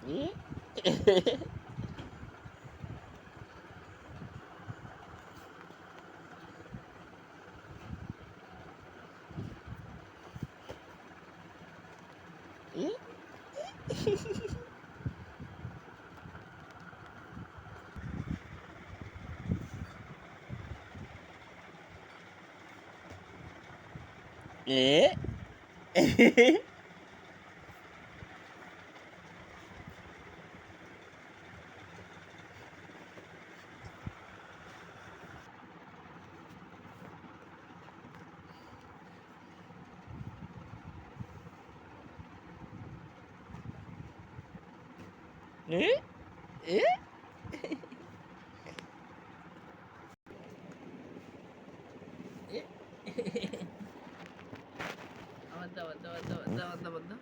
ই ই এ এ এ আবার দাও আবার দাও আবার দাও আবার দাও আবার দাও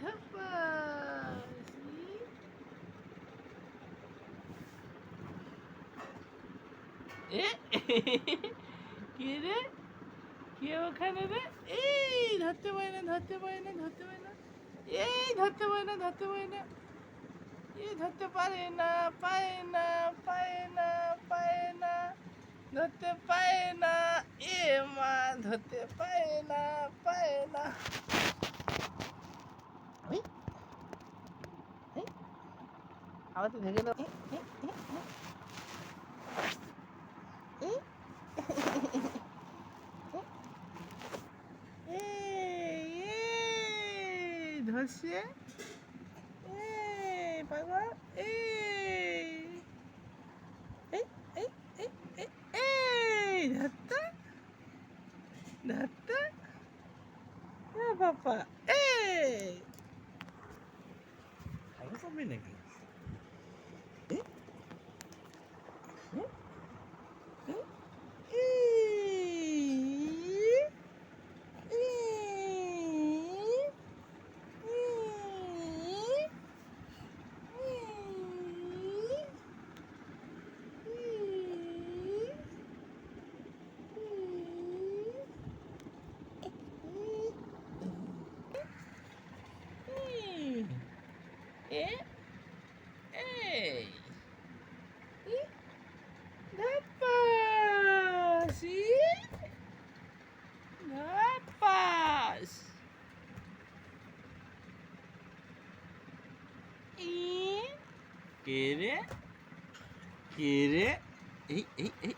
ধাপ্পাস এ কি রে কে ওখানে রে এই ধরতে পারে না ধরতে পারে না ধরতে পারে না এই ধরতে পারে না ধরতে পারে না এই ধরতে পারে না পায় না পায় না পায় না ধরতে পায় না এ মা ধরতে পায় না পায় না ওই এই আবার তো ভেঙে দাও এই ধরছে এই পাগল এই এই এই এই এই এই ধরতে ধরতে বাবা এই খাবার পাবি নাকি এ এই ধাপ্পাস ধাপ্পাস কে রে কে রে এই এই এই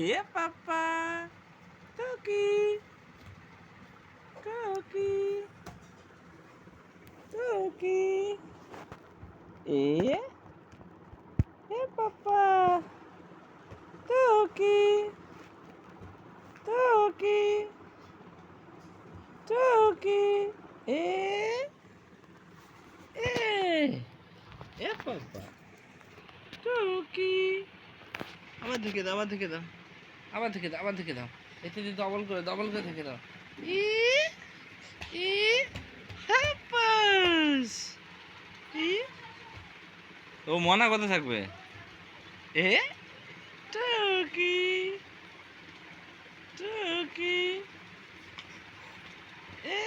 এ পাপা টকি টকি টকি এ পাপা টকি টকি টকি এ পাপা টকি আবার ঢেকে দাও আবার ঢেকে দাও আবার ঢেকে দাও আবার ঢেকে দাও এতে ডবল করে ঢেকে দাও ই ই হ্যাপাস ই ও মনা কথা থাকবে এ টকি টকি এ